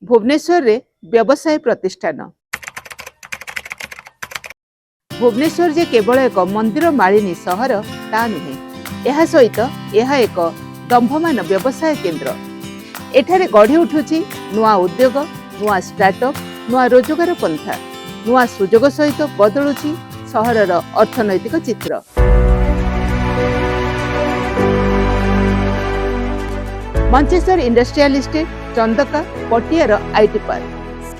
भुवनेश्वर रे व्यवसाय प्रतिष्ठान। भुवनेश्वर जे केवल एक मंदिर मालिनी सहर ता नुहे, यह सहित यह एक दंभमान व्यवसाय केन्द्र। एठारे गढ़ी उठुची नुआ उद्योग, नुआ स्टार्टअप, नुआ रोजगार पंथा, नुआ सुजोग सहित बदलुची सहरर अर्थनैतिक चित्र। मंचेश्वर इंडस्ट्रियल इस्टेट, चंदका, पटियार आईटी पार्क,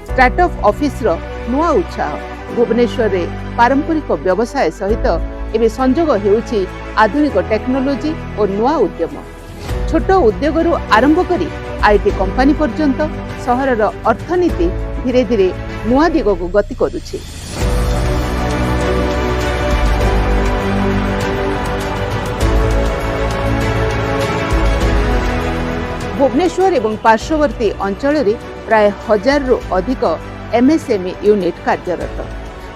स्टार्टअप ऑफिस रो नुआ उत्साह। भुवनेश्वर रे पारंपरिक व्यवसाय सहित एवं संजोग हेउची आधुनिक टेक्नोलोजी और नुआ उद्यम। छोट उद्योग आरंभ करी आईटी कंपनी पर्यंत सहरर अर्थनीति धीरे धीरे नुआ दिग को गति करुछि। भुवनेश्वर एवं पार्श्ववर्ती अंचल रे प्राय 1000 रु अधिक एमएसएमई यूनिट कार्यरत।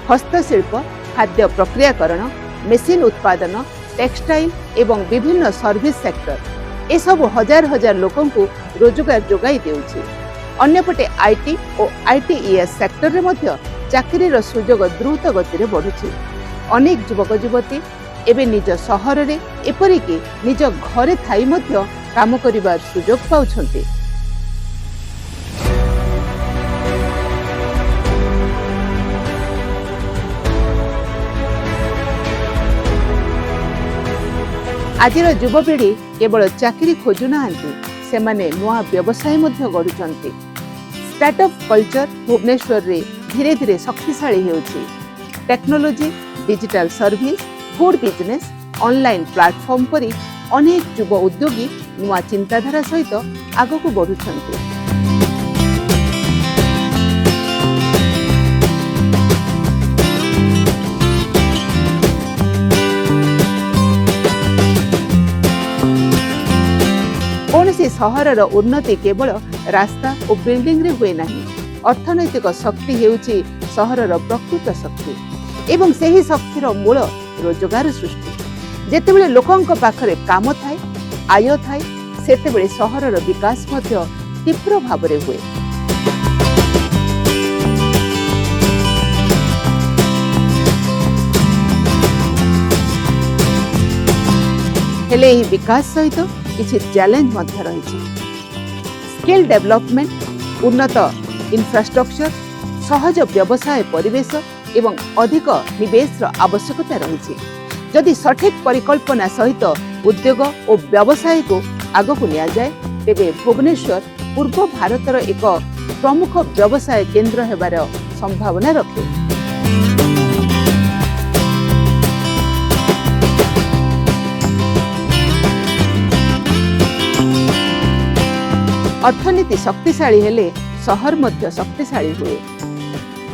हस्तशिल्प, खाद्य प्रक्रियाकरण, मेसिन उत्पादन, टेक्सटाइल एवं विभिन्न सर्विस सेक्टर ए सब हजार हजार लोकं को रोजगार जोगाई देउछि। अन्यपटे आईटी और आईटीईएस सेक्टर रे मध्य चाकरीर सुजोग द्रुत गति रे बढ़ुछि। अनेक युवक युवती एबे निज सहर रे एपरिकी निज घरे थाई मध्य काम करिबार सुजोग पाउछन्ति। आजिर युवपीढ़ी केवल चाकरी खोजु नाहांती, सेमाने नुआ व्यवसाय मध्य गढ़ुचंती। स्टार्टअप कल्चर भुवनेश्वर रे धीरे धीरे शक्तिशाली हेउछि। Technology, digital service, food business, online platform परी अनेक युव उद्योगी नुआ चिंताधारा सहित आगकू बढ़ुचंती। कौनसी सहरर उन्नति केवल रास्ता और बिल्डिंग रे हुए नहीं। अर्थनैतिक शक्ति हेउछि सहरर प्रकृत शक्ति एवं सही शक्तिर मूल रोजगार सृष्टि। जेतेबेले लोकंक पाखरे काम थाए, आय थाए, सेतेबेले सहरर विकास मध्य तीव्र भावरे हुए। हेले एही विकास सहित किछि चैलेंज मध्य रही। स्किल डेवलपमेंट, उन्नत इंफ्रास्ट्रक्चर, सहज व्यवसाय परिवेश एवं अधिक निवेश आवश्यकता रही। जदि सठिक परिकल्पना सहित उद्योग और व्यवसाय को आगक निया जाए, तेबे भुवनेश्वर पूर्व भारतर एक प्रमुख व्यवसाय केन्द्र हेबार संभावना रखे। अर्थनीति शक्तिशाली हेले सहर मध्य शक्तिशाली हुए।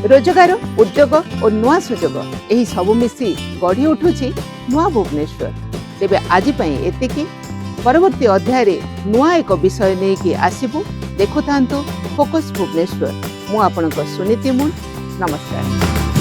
रोजगार, उद्योग और नुआ सुजोग एही सबु मिसी गढ़ी उठुछि नुआ भुवनेश्वर। तेबे आजि पई एतिकी। परवर्ती अध्याय रे नुआ एक विषय नै कि आसीबु। देखुथांतु फोकस भुवनेश्वर। मु आपनक सुनीति मुन। नमस्कार।